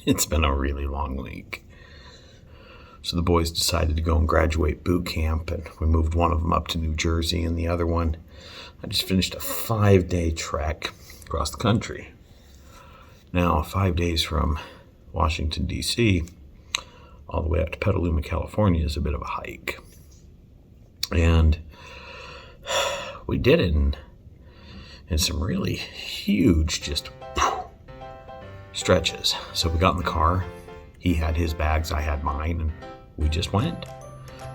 It's been a really long week. So the boys decided to go and graduate boot camp, and we moved one of them up to New Jersey, and the other one, I just finished a 5-day trek across the country. Now, 5 days from Washington, D.C., all the way up to Petaluma, California is a bit of a hike. And we did it in some really huge, just stretches. So we got in the car. He had his bags, I had mine, and we just went.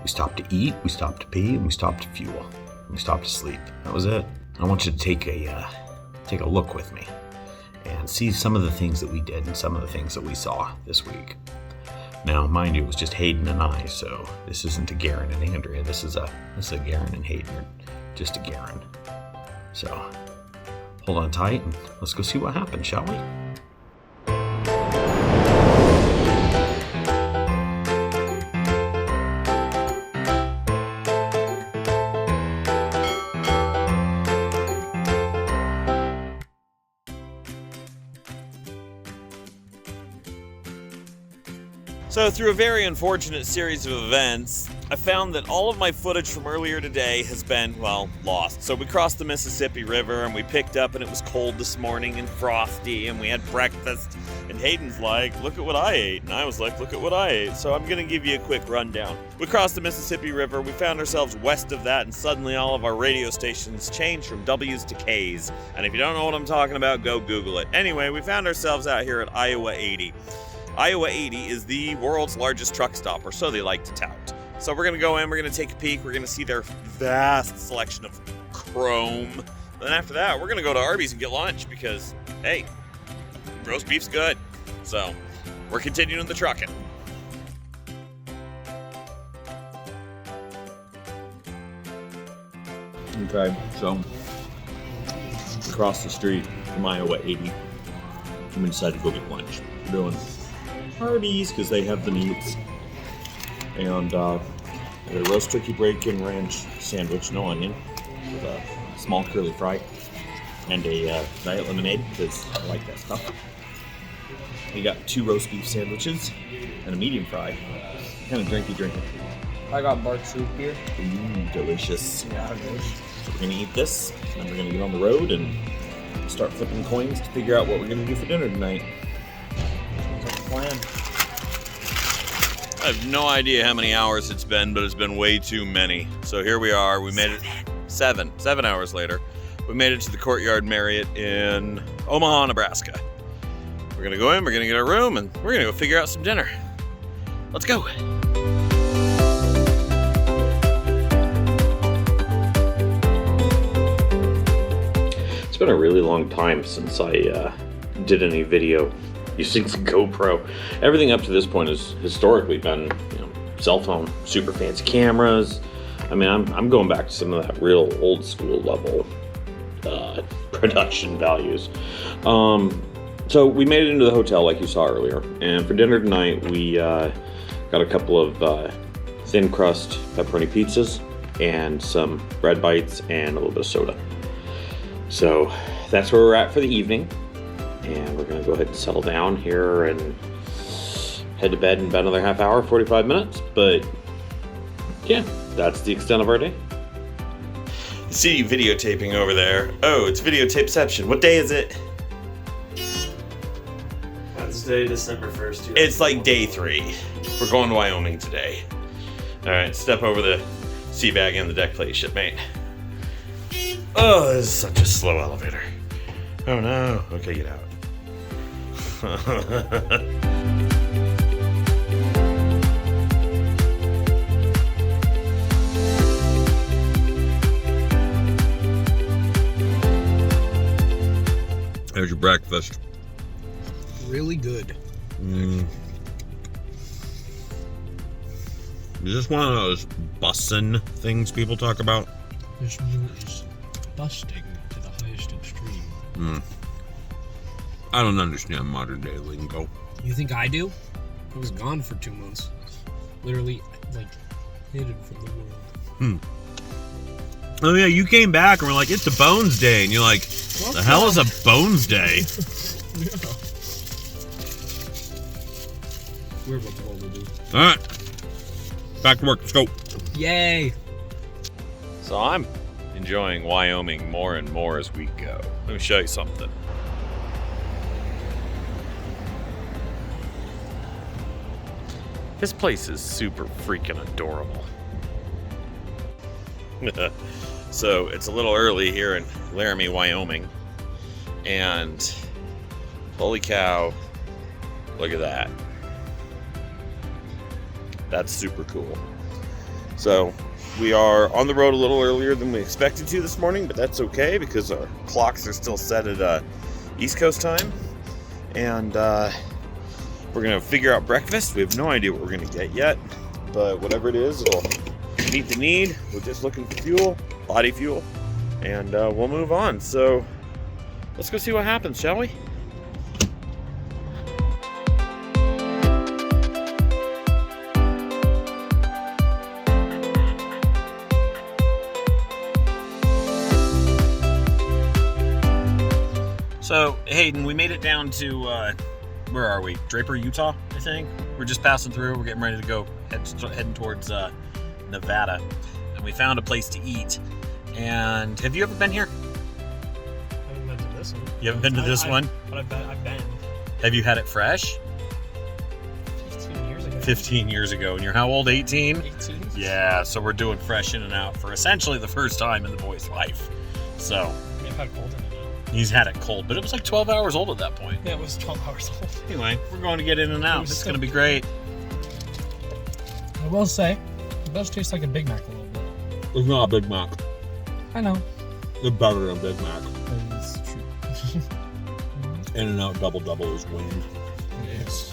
We stopped to eat, we stopped to pee, and we stopped to fuel. And we stopped to sleep. That was it. I want you to take a look with me and see some of the things that we did and some of the things that we saw this week. Now, mind you, it was just Hayden and I, so this isn't a Garen and Andrea. This is a Garen and Hayden, or just a Garen. So, hold on tight and let's go see what happened, shall we? So through a very unfortunate series of events, I found that all of my footage from earlier today has been, well, lost. So we crossed the Mississippi River and we picked up and it was cold this morning and frosty and we had breakfast. And Hayden's like, look at what I ate. And I was like, look at what I ate. So I'm going to give you a quick rundown. We crossed the Mississippi River. We found ourselves west of that and suddenly all of our radio stations changed from W's to K's. And if you don't know what I'm talking about, go Google it. Anyway, we found ourselves out here at Iowa 80. Iowa 80 is the world's largest truck stop, or so they like to tout. So we're going to go in, we're going to take a peek, we're going to see their vast selection of chrome. Then after that, we're going to go to Arby's and get lunch because, hey, roast beef's good. So we're continuing the trucking. Okay, so across the street from Iowa 80, we decided to go get lunch. We're doing Arby's because they have the meats, and a roast turkey bacon ranch sandwich, no onion, with a small curly fry, and a diet lemonade because I like that stuff. We got 2 roast beef sandwiches and a medium fry. What kind of drink you drinking? I got bark soup here. Ooh, delicious. Yeah, it is. So we're gonna eat this, and we're gonna get on the road and start flipping coins to figure out what we're gonna do for dinner tonight. Plan. I have no idea how many hours it's been, but it's been way too many. So here we are. We made it 7 hours later. We made it to the Courtyard Marriott in Omaha, Nebraska. We're gonna go in, we're gonna get our room, and we're gonna go figure out some dinner. Let's go. It's been a really long time since I did any video using the GoPro. Everything up to this point has historically been, cell phone, super fancy cameras. I mean, I'm going back to some of that real old school level production values. So we made it into the hotel like you saw earlier, and for dinner tonight we got a couple of thin crust pepperoni pizzas and some bread bites and a little bit of soda. So that's where we're at for the evening. And we're going to go ahead and settle down here and head to bed in about another half hour, 45 minutes. But yeah, that's the extent of our day. See you videotaping over there. Oh, it's videotapeception. What day is it? Wednesday, December 1st. It's like day 3. We're going to Wyoming today. All right, step over the sea bag and the deck plate, shipmate. Oh, this is such a slow elevator. Oh no. Okay, get out. There's your breakfast. Really good. Is this one of those bussin' things people talk about? This meal is busting to the highest extreme. I don't understand modern day lingo. You think I do? I was gone for 2 months. Literally, hidden from the world. Oh yeah, you came back and we're like, it's a Bones Day. And you're like, the hell is a Bones Day? Yeah. We're about to roll the dude. All right. Back to work. Let's go. Yay! So I'm enjoying Wyoming more and more as we go. Let me show you something. This place is super freaking adorable. So it's a little early here in Laramie, Wyoming. And holy cow, look at that. That's super cool. So we are on the road a little earlier than we expected to this morning, but that's okay because our clocks are still set at East Coast time. And we're going to figure out breakfast. We have no idea what we're going to get yet, but whatever it is, it'll meet the need. We're just looking for fuel, body fuel, and we'll move on. So let's go see what happens, shall we? So, Hayden, we made it down to, where are we? Draper, Utah, I think. We're just passing through. We're getting ready to go, heading towards Nevada. And we found a place to eat. And have you ever been here? I haven't been to this one. You haven't been to this one? But I've been. Have you had it fresh? 15 years ago. 15 years ago. And you're how old, 18? 18? Yeah, so we're doing fresh in and out for essentially the first time in the boy's life. So, I've had cold in it now. he's had it cold, but it was like 12 hours old at that point. Yeah, it was 12 hours old. Anyway, we're going to get in and out. It's going to be great. I will say, it does taste like a Big Mac a little bit. It's not a Big Mac. I know. It's better than a Big Mac. That is true. In-N-Out double is winning. Yes.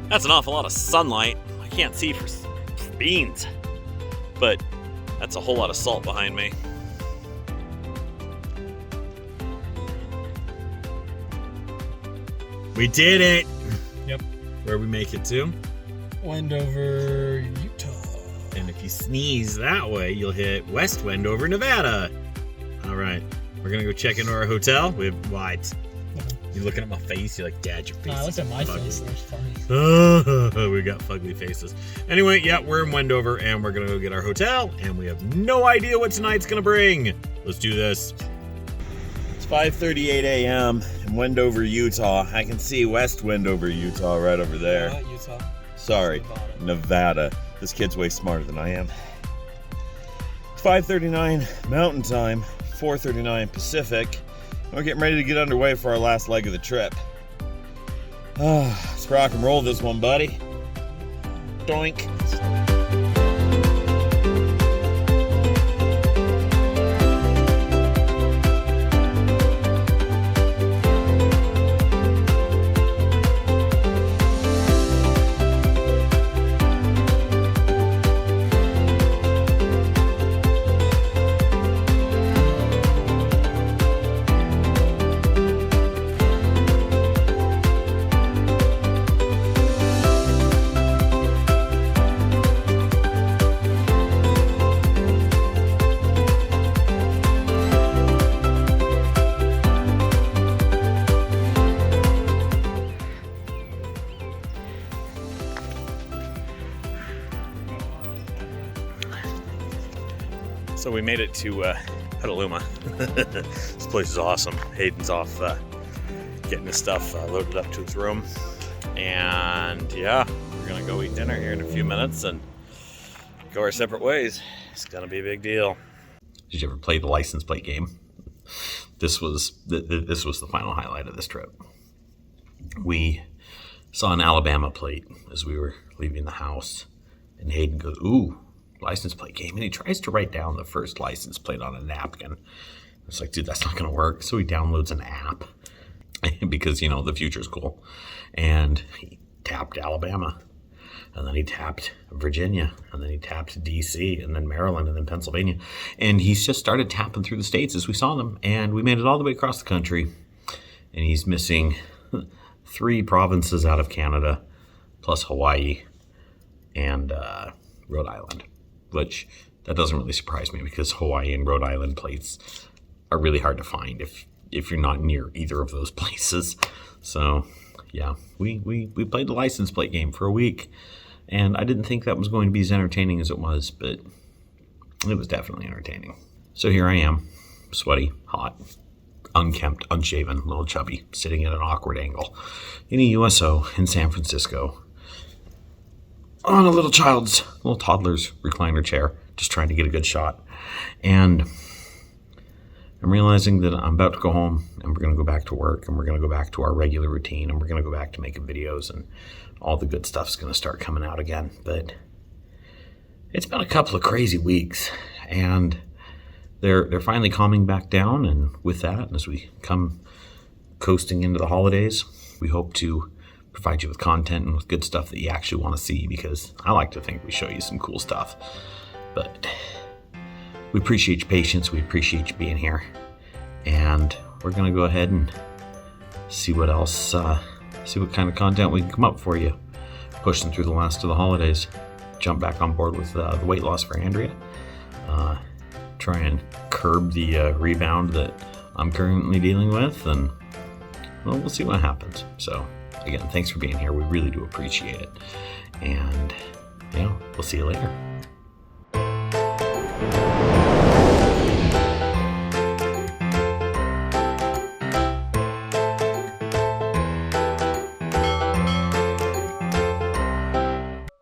That's an awful lot of sunlight. I can't see for beans, but that's a whole lot of salt behind me. We did it. Yep. Where we make it to? Wendover, Utah. And if you sneeze that way, you'll hit West Wendover, Nevada. All right. We're going to go check into our hotel. We have white. You're looking at my face. You're like, Dad, your face. I looked at my fugly. face. It was funny. We got fugly faces. Anyway, yeah, we're in Wendover, and we're going to go get our hotel, and we have no idea what tonight's going to bring. Let's do this. It's 5:38 a.m. in Wendover, Utah. I can see West Wendover, Utah right over there. Not Utah. Sorry, Nevada. This kid's way smarter than I am. It's 5:39 Mountain Time, 4:39 Pacific. We're getting ready to get underway for our last leg of the trip. Let's rock and roll this one, buddy. Doink. So we made it to Petaluma. This place is awesome. Hayden's off getting his stuff loaded up to his room. And yeah, we're gonna go eat dinner here in a few minutes and go our separate ways. It's gonna be a big deal. Did you ever play the license plate game? This was the final highlight of this trip. We saw an Alabama plate as we were leaving the house, and Hayden goes, "Ooh, license plate game," and he tries to write down the first license plate on a napkin. It's like, dude, that's not going to work. So he downloads an app because, you know, the future's cool. And he tapped Alabama, and then he tapped Virginia, and then he tapped DC, and then Maryland, and then Pennsylvania. And he's just started tapping through the states as we saw them. And we made it all the way across the country. And he's missing 3 provinces out of Canada, plus Hawaii and Rhode Island. which that doesn't really surprise me because Hawaii and Rhode Island plates are really hard to find if you're not near either of those places. So yeah, we played the license plate game for a week, and I didn't think that was going to be as entertaining as it was, but it was definitely entertaining. So here I am, sweaty, hot, unkempt, unshaven, little chubby, sitting at an awkward angle in a USO in San Francisco on a little toddler's recliner chair, just trying to get a good shot. And I'm realizing that I'm about to go home, and we're going to go back to work, and we're going to go back to our regular routine, and we're going to go back to making videos, and all the good stuff's going to start coming out again. But it's been a couple of crazy weeks, and they're finally calming back down. And with that, as we come coasting into the holidays, we hope to provide you with content and with good stuff that you actually want to see, because I like to think we show you some cool stuff. But we appreciate your patience. We appreciate you being here. And we're going to go ahead and see what else, see what kind of content we can come up for you. Pushing through the last of the holidays. Jump back on board with the weight loss for Andrea. Try and curb the rebound that I'm currently dealing with. And, well, we'll see what happens. So, again, thanks for being here. We really do appreciate it. And, we'll see you later.